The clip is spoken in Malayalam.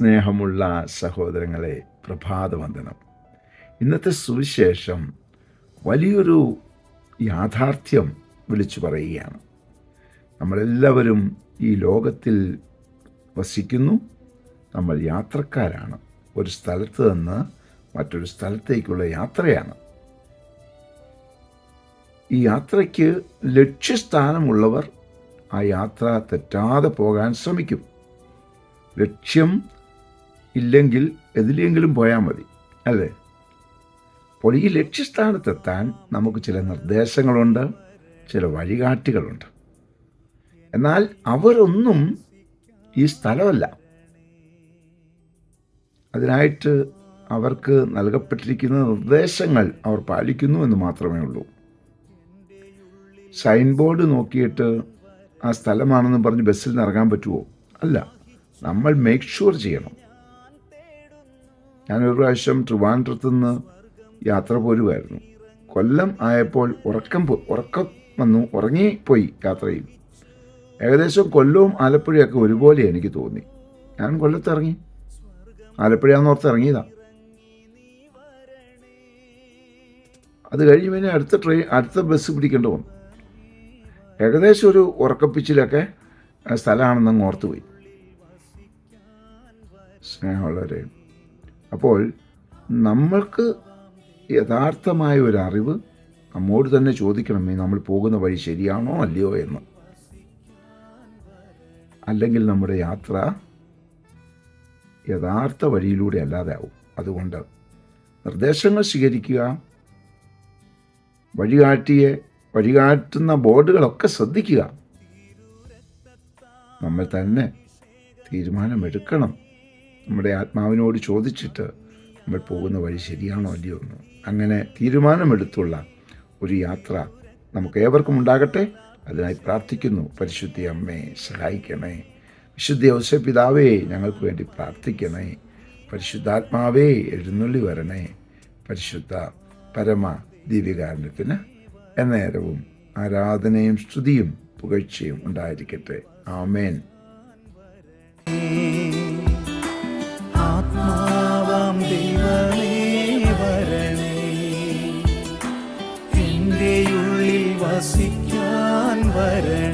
സ്നേഹമുള്ള സഹോദരങ്ങളെ, പ്രഭാതവന്ദനം. ഇന്നത്തെ സുവിശേഷം വലിയൊരു യാഥാർത്ഥ്യം വിളിച്ചു പറയുകയാണ്. നമ്മളെല്ലാവരും ഈ ലോകത്തിൽ വസിക്കുന്നു. നമ്മൾ യാത്രക്കാരാണ്. ഒരു സ്ഥലത്ത് നിന്ന് മറ്റൊരു സ്ഥലത്തേക്കുള്ള യാത്രയാണ്. ഈ യാത്രയ്ക്ക് ലക്ഷ്യസ്ഥാനമുള്ളവർ ആ യാത്ര തെറ്റാതെ പോകാൻ ശ്രമിക്കും. ലക്ഷ്യം ഇല്ലെങ്കിൽ എതിലെങ്കിലും പോയാൽ മതി, അല്ലേ? അപ്പോൾ ഈ ലക്ഷ്യസ്ഥാനത്തെത്താൻ നമുക്ക് ചില നിർദ്ദേശങ്ങളുണ്ട്, ചില വഴികാട്ടികളുണ്ട്. എന്നാൽ അവരൊന്നും ഈ സ്ഥലമല്ല. അതിനായിട്ട് അവർക്ക് നൽകപ്പെട്ടിരിക്കുന്ന നിർദ്ദേശങ്ങൾ അവർ പാലിക്കുന്നു എന്ന് മാത്രമേ ഉള്ളൂ. സൈൻ ബോർഡ് നോക്കിയിട്ട് ആ സ്ഥലമാണെന്ന് പറഞ്ഞ് ബസ്സിൽ നിന്ന് ഇറങ്ങാൻ പറ്റുമോ? അല്ല. നമ്മൾ മേക്ക് ഷുവർ ചെയ്യണം. ഞാനൊരു പ്രാവശ്യം ട്രിവാൻഡ്രത്തു നിന്ന് യാത്ര പോരുമായിരുന്നു. കൊല്ലം ആയപ്പോൾ ഉറക്കം വന്നു, ഉറങ്ങിപ്പോയി യാത്രയിൽ. ഏകദേശം കൊല്ലവും ആലപ്പുഴയൊക്കെ ഒരുപോലെ എനിക്ക് തോന്നി. ഞാൻ കൊല്ലത്ത് ഇറങ്ങി, ആലപ്പുഴയാണെന്നോർത്ത് ഇറങ്ങിയതാ. അത് കഴിഞ്ഞ് പിന്നെ അടുത്ത ബസ് പിടിക്കേണ്ടി വന്നു. ഏകദേശം ഒരു ഉറക്കപ്പിച്ചിലൊക്കെ സ്ഥലമാണെന്നങ്ങ് ഓർത്തുപോയി. സ്നേഹമുള്ളവരെ, അപ്പോൾ നമ്മൾക്ക് യഥാർത്ഥമായ ഒരു അറിവ് നമ്മോട് തന്നെ ചോദിക്കണമേ, നമ്മൾ പോകുന്ന വഴി ശരിയാണോ അല്ലയോ എന്ന്. അല്ലെങ്കിൽ നമ്മുടെ യാത്ര യഥാർത്ഥ വഴിയിലൂടെ അല്ലാതെ ആവും. അതുകൊണ്ട് നിർദ്ദേശങ്ങൾ സ്വീകരിക്കുക, വഴികാട്ടുന്ന ബോർഡുകളൊക്കെ ശ്രദ്ധിക്കുക. നമ്മൾ തന്നെ തീരുമാനമെടുക്കണം. നമ്മുടെ ആത്മാവിനോട് ചോദിച്ചിട്ട് നമ്മൾ പോകുന്ന വഴി ശരിയാണോ അല്ലയോ എന്ന്. അങ്ങനെ തീരുമാനമെടുത്തുള്ള ഒരു യാത്ര നമുക്ക് ഏവർക്കും ഉണ്ടാകട്ടെ. അതിനായി പ്രാർത്ഥിക്കുന്നു. പരിശുദ്ധ അമ്മേ, സഹായിക്കണേ. വിശുദ്ധ ഔസേപ്പ് പിതാവേ, ഞങ്ങൾക്ക് വേണ്ടി പ്രാർത്ഥിക്കണേ. പരിശുദ്ധാത്മാവേ, എഴുന്നള്ളി വരണേ. പരിശുദ്ധ പരമ ദിവ്യകാരുണ്യത്തിന് എന്നേരവും ആരാധനയും സ്തുതിയും പുകഴ്ചയും ഉണ്ടായിരിക്കട്ടെ. ആമേൻ. ആത്മാവാം ദൈവമേ വരണേ, എൻ്റെ ഉള്ളിൽ വസിക്കാൻ വരണേ.